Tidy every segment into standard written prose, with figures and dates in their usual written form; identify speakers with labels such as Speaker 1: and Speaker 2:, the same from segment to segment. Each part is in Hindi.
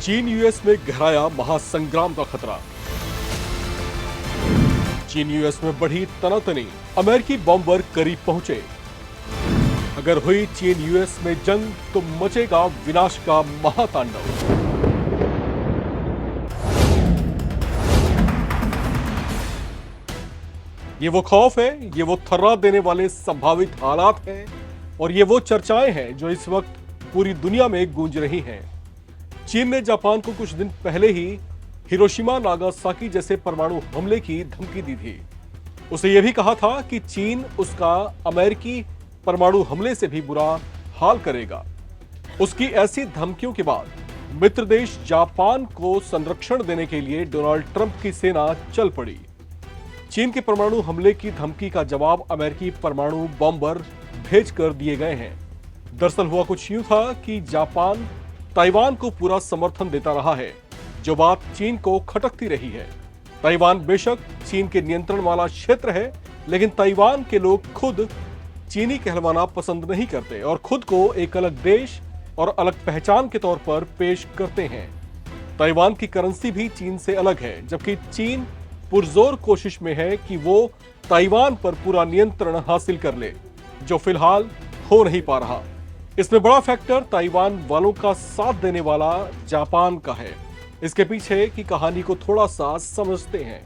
Speaker 1: चीन यूएस में गहराया महासंग्राम का खतरा। चीन यूएस में बढ़ी तनातनी, अमेरिकी बॉम्बर करीब पहुंचे। अगर हुई चीन यूएस में जंग तो मचेगा विनाश का महातांडव। ये वो खौफ है, ये वो थर्रा देने वाले संभावित हालात हैं और ये वो चर्चाएं हैं जो इस वक्त पूरी दुनिया में गूंज रही हैं। चीन ने जापान को कुछ दिन पहले ही हिरोशिमा नागासाकी जैसे परमाणु हमले की धमकी दी थी। उसे यह भी कहा था कि चीन उसका अमेरिकी परमाणु हमले से भी बुरा हाल करेगा। उसकी ऐसी धमकियों के बाद मित्र देश जापान को संरक्षण देने के लिए डोनाल्ड ट्रंप की सेना चल पड़ी। चीन के परमाणु हमले की धमकी का जवाब अमेरिकी परमाणु बॉम्बर भेज कर दिए गए हैं। दरअसल हुआ कुछ यूं था कि जापान ताइवान को पूरा समर्थन देता रहा है, जो बात चीन को खटकती रही है। ताइवान बेशक चीन के नियंत्रण वाला क्षेत्र है, लेकिन ताइवान के लोग खुद चीनी कहलवाना पसंद नहीं करते और खुद को एक अलग देश और अलग पहचान के तौर पर पेश करते हैं। ताइवान की करेंसी भी चीन से अलग है, जबकि चीन पुरजोर कोशिश में है कि वो ताइवान पर पूरा नियंत्रण हासिल कर ले, जो फिलहाल हो नहीं पा रहा। इसमें बड़ा फैक्टर ताइवान वालों का साथ देने वाला जापान का है। इसके पीछे की कहानी को थोड़ा सा समझते हैं।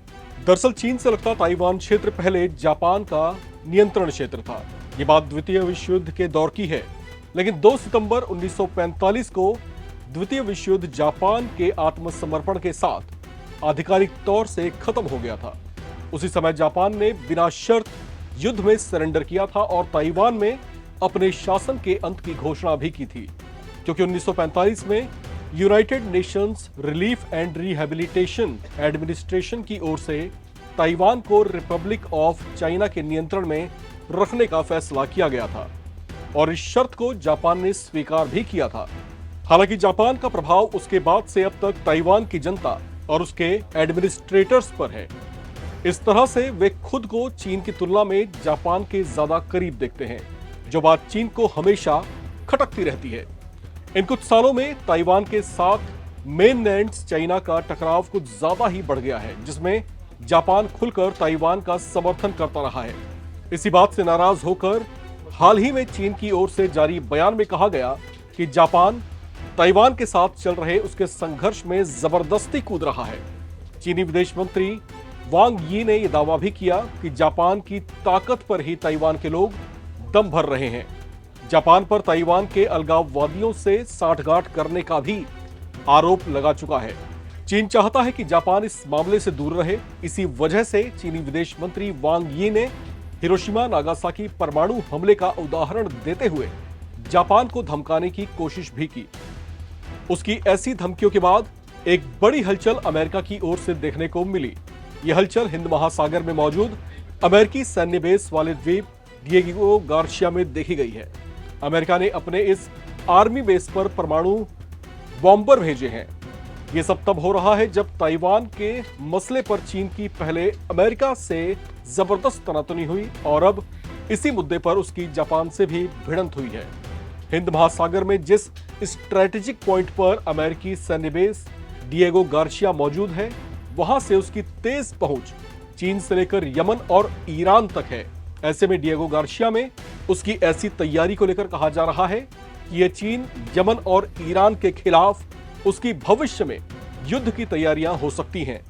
Speaker 1: दरअसल चीन से लगता ताइवान क्षेत्र पहले जापान का नियंत्रण क्षेत्र था। ये बात द्वितीय विश्व युद्ध के दौर की है, लेकिन 2 सितंबर 1945 को द्वितीय विश्व युद्ध जापान के आत्मसमर्पण के साथ आधिकारिक तौर से खत्म हो गया था। उसी समय जापान ने बिना शर्त युद्ध में सरेंडर किया था और ताइवान में अपने शासन के अंत की घोषणा भी की थी, क्योंकि 1945 में United Nations relief and rehabilitation administration की ओर से ताइवान को रिपब्लिक ऑफ चाइना के नियंत्रण में रखने का फैसला किया गया था और इस शर्त को जापान ने स्वीकार भी किया था। हालांकि जापान का प्रभाव उसके बाद से अब तक ताइवान की जनता और उसके एडमिनिस्ट्रेटर्स पर है। इस तरह से वे खुद को चीन की तुलना में जापान के ज्यादा करीब देखते हैं, जो बात चीन को हमेशा खटकती रहती है। इन कुछ सालों में ताइवान के साथ मेनलैंड चाइना का टकराव कुछ ज्यादा ही बढ़ गया है, जिसमें जापान खुलकर ताइवान का समर्थन करता रहा है। इसी बात से नाराज होकर हाल ही में चीन की ओर से जारी बयान में कहा गया कि जापान ताइवान के साथ चल रहे उसके संघर्ष में जबरदस्ती कूद रहा है। चीनी विदेश मंत्री वांग यी ने यह दावा भी किया कि जापान की ताकत पर ही ताइवान के लोग दम भर रहे हैं। जापान पर ताइवान के अलगाववादियों से साठगांठ करने का भी आरोप लगा चुका है। चीन चाहता है कि जापान इस मामले से दूर रहे। इसी वजह से चीनी विदेश मंत्री वांग यी ने हिरोशिमा नागासाकी परमाणु हमले का उदाहरण देते हुए जापान को धमकाने की कोशिश भी की। उसकी ऐसी धमकियों के बाद एक बड़ी हलचल अमेरिका की ओर से देखने को मिली। यह हलचल हिंद महासागर में मौजूद अमेरिकी सैन्य बेस वाले द्वीप डिएगो गार्सिया में देखी गई है। अमेरिका ने अपने इस आर्मी बेस पर परमाणु बॉम्बर भेजे हैं। यह सब तब हो रहा है जब ताइवान के मसले पर चीन की पहले अमेरिका से जबरदस्त तनातनी हुई और अब इसी मुद्दे पर उसकी जापान से भी भिड़ंत हुई है। हिंद महासागर में जिस स्ट्रेटेजिक पॉइंट पर अमेरिकी सैन्य बेस डिएगो गार्सिया मौजूद है, वहां से उसकी तेज पहुंच चीन से लेकर यमन और ईरान तक है। ऐसे में डिएगो गार्सिया में उसकी ऐसी तैयारी को लेकर कहा जा रहा है कि यह चीन, यमन और ईरान के खिलाफ उसकी भविष्य में युद्ध की तैयारियां हो सकती हैं।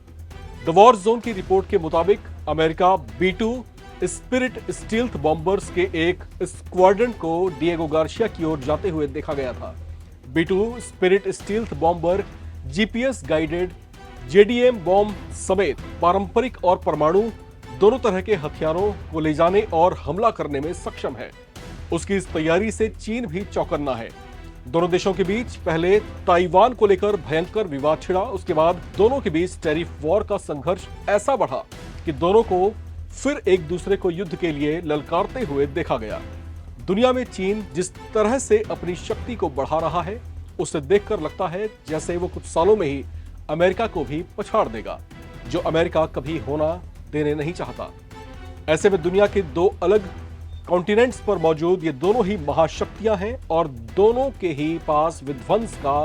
Speaker 1: द वॉर जोन की रिपोर्ट के मुताबिक America B-2 spirit stealth bombers के एक स्क्वाड्रन को डिएगो गार्सिया की ओर जाते हुए देखा गया था। B-2 spirit stealth bomber GPS guided JDM bomb समेत पारंपरिक और परमाणु दोनों तरह के हथियारों को ले जाने और हमला करने में सक्षम है। उसकी इस तैयारी से चीन भी चौकन्ना है। दोनों देशों के बीच पहले ताइवान को लेकर भयंकर विवाद छिड़ा, उसके बाद दोनों के बीच टैरिफ वॉर का संघर्ष ऐसा बढ़ा कि दोनों को फिर एक दूसरे को युद्ध के लिए ललकारते हुए देखा गया। दुनिया में चीन जिस तरह से अपनी शक्ति को बढ़ा रहा है, उसे देखकर लगता है जैसे वो कुछ सालों में ही अमेरिका को भी पछाड़ देगा, जो अमेरिका कभी होना देने नहीं चाहता। ऐसे में दुनिया के दो अलग कॉन्टिनेंट्स पर मौजूद ये दोनों ही महाशक्तियां हैं और दोनों के ही पास विध्वंस का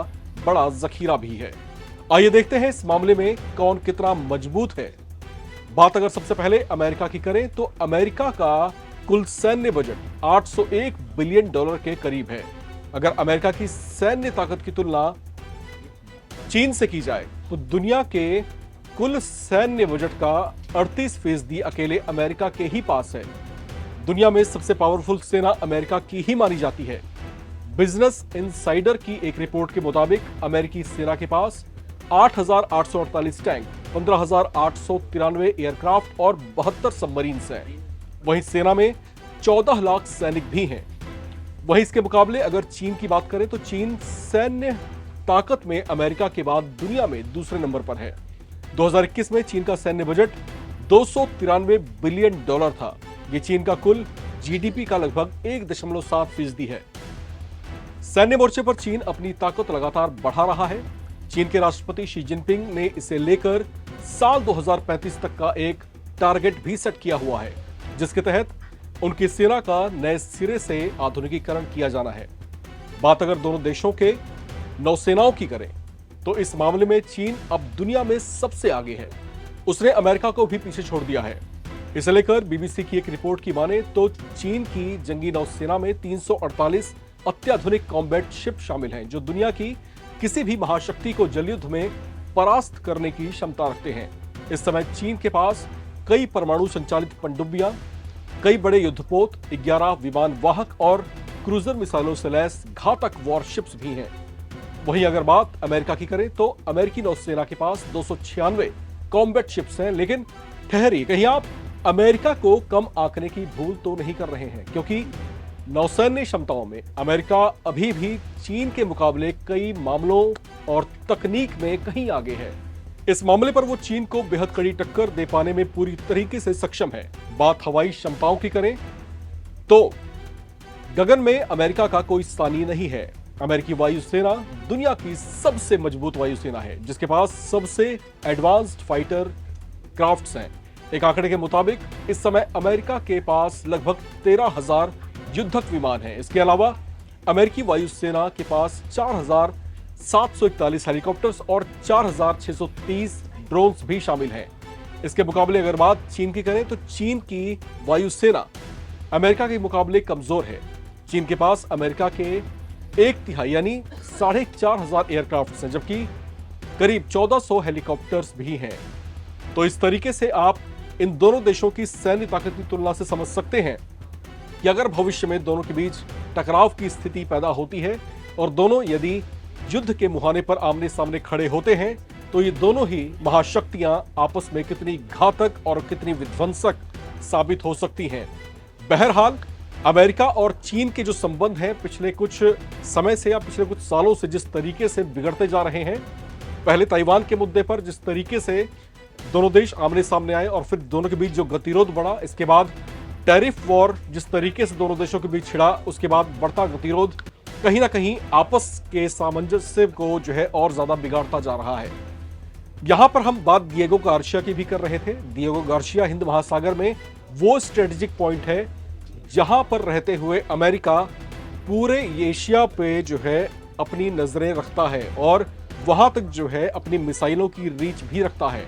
Speaker 1: बड़ा जखीरा भी है। आइए देखते हैं इस मामले में कौन कितना मजबूत है। बात अगर सबसे पहले अमेरिका की करें तो अमेरिका का कुल सैन्य बजट 801 बिलियन डॉलर के करीब है। अगर अमेरिका की सैन्य ताकत की तुलना चीन से की जाए तो दुनिया के कुल सैन्य बजट का 38% अकेले अमेरिका के ही पास है। दुनिया में सबसे पावरफुल सेना अमेरिका की ही मानी जाती है। बिजनेस इनसाइडर की एक रिपोर्ट के मुताबिक अमेरिकी सेना के पास 8,848 टैंक, 15,893 एयरक्राफ्ट और 72 सबमरीन्स हैं। वहीं सेना में 14 लाख सैनिक भी हैं। वहीं इसके मुकाबले अगर चीन की बात करें तो चीन सैन्य ताकत में अमेरिका के बाद दुनिया में दूसरे नंबर पर है। 2021 में चीन का सैन्य बजट 293 बिलियन डॉलर था। ये चीन का कुल जीडीपी का लगभग 1.7% है। सैन्य मोर्चे पर चीन अपनी ताकत लगातार बढ़ा रहा है। चीन के राष्ट्रपति शी जिनपिंग ने इसे लेकर साल 2035 तक का एक टारगेट भी सेट किया हुआ है, जिसके तहत उनकी सेना का नए सिरे से आधुनिकीकरण किया जाना है। बात अगर दोनों देशों के नौसेनाओं की करें तो इस मामले में चीन अब दुनिया में सबसे आगे है। उसने अमेरिका को भी पीछे छोड़ दिया है। इसे लेकर बीबीसी की एक रिपोर्ट की माने तो चीन की जंगी नौसेना में 348 अत्याधुनिक कॉम्बैट शिप शामिल हैं, जो दुनिया की किसी भी महाशक्ति को जलयुद्ध में परास्त करने की क्षमता रखते हैं। इस समय चीन के पास कई परमाणु संचालित पनडुब्बियां, कई बड़े युद्धपोत, 11 विमान वाहक और क्रूजर मिसाइलों से लैस घातक वॉरशिप्स भी हैं। वहीं अगर बात अमेरिका की करें तो अमेरिकी नौसेना के पास 296 कॉम्बैट शिप्स हैं। लेकिन ठहरिए, कहीं आप अमेरिका को कम आंकने की भूल तो नहीं कर रहे हैं, क्योंकि नौसैन्य क्षमताओं में अमेरिका अभी भी चीन के मुकाबले कई मामलों और तकनीक में कहीं आगे है। इस मामले पर वो चीन को बेहद कड़ी टक्कर दे पाने में पूरी तरीके से सक्षम है। बात हवाई क्षमताओं की करें तो गगन में अमेरिका का कोई स्थानीय नहीं है। अमेरिकी वायुसेना दुनिया की सबसे मजबूत वायुसेना है, जिसके पास सबसे एडवांस्ड फाइटर क्राफ्ट्स हैं। एक आंकड़े के मुताबिक इस समय अमेरिका के पास लगभग 13,000 युद्धक विमान हैं। इसके अलावा अमेरिकी वायुसेना के पास 4,741 हेलीकॉप्टर्स और 4,630 ड्रोन्स भी शामिल हैं। इसके मुकाबले अगर बात चीन की करें तो चीन की वायुसेना अमेरिका के मुकाबले कमजोर है। चीन के पास अमेरिका के 1/3 यानी 4,500 एयरक्राफ्ट हैं, जबकि करीब 1400 हेलीकॉप्टर्स भी हैं। तो इस तरीके से आप इन दोनों देशों की सैन्य ताकत की तुलना से समझ सकते हैं कि अगर भविष्य में दोनों के बीच टकराव की स्थिति पैदा होती है और दोनों यदि युद्ध के मुहाने पर आमने सामने खड़े होते हैं तो ये दोनों ही महाशक्तियां आपस में कितनी घातक और कितनी विध्वंसक साबित हो सकती हैं। बहरहाल अमेरिका और चीन के जो संबंध हैं पिछले कुछ समय से या पिछले कुछ सालों से जिस तरीके से बिगड़ते जा रहे हैं, पहले ताइवान के मुद्दे पर जिस तरीके से दोनों देश आमने सामने आए और फिर दोनों के बीच जो गतिरोध बढ़ा, इसके बाद टैरिफ वॉर जिस तरीके से दोनों देशों के बीच छिड़ा, उसके बाद बढ़ता गतिरोध कहीं ना कहीं आपस के सामंजस्य को जो है और ज्यादा बिगाड़ता जा रहा है। यहां पर हम बात डिएगो गार्सिया की भी कर रहे थे। डिएगो गार्सिया हिंद महासागर में वो स्ट्रेटेजिक पॉइंट है जहां पर रहते हुए अमेरिका पूरे एशिया पे जो है अपनी नजरें रखता है और वहां तक जो है अपनी मिसाइलों की रीच भी रखता है।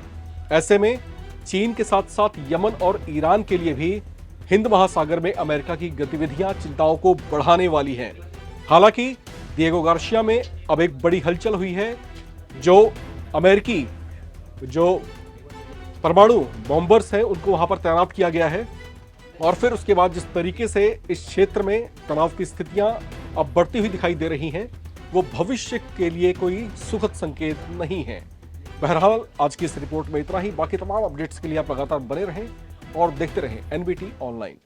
Speaker 1: ऐसे में चीन के साथ साथ यमन और ईरान के लिए भी हिंद महासागर में अमेरिका की गतिविधियां चिंताओं को बढ़ाने वाली हैं। हालांकि डिएगो गार्सिया में अब एक बड़ी हलचल हुई है। जो अमेरिकी जो परमाणु बॉम्बर्स हैं उनको वहां पर तैनात किया गया है और फिर उसके बाद जिस तरीके से इस क्षेत्र में तनाव की स्थितियां अब बढ़ती हुई दिखाई दे रही हैं, वो भविष्य के लिए कोई सुखद संकेत नहीं है। बहरहाल आज की इस रिपोर्ट में इतना ही। बाकी तमाम अपडेट्स के लिए आप लगातार बने रहें और देखते रहें एनबीटी ऑनलाइन।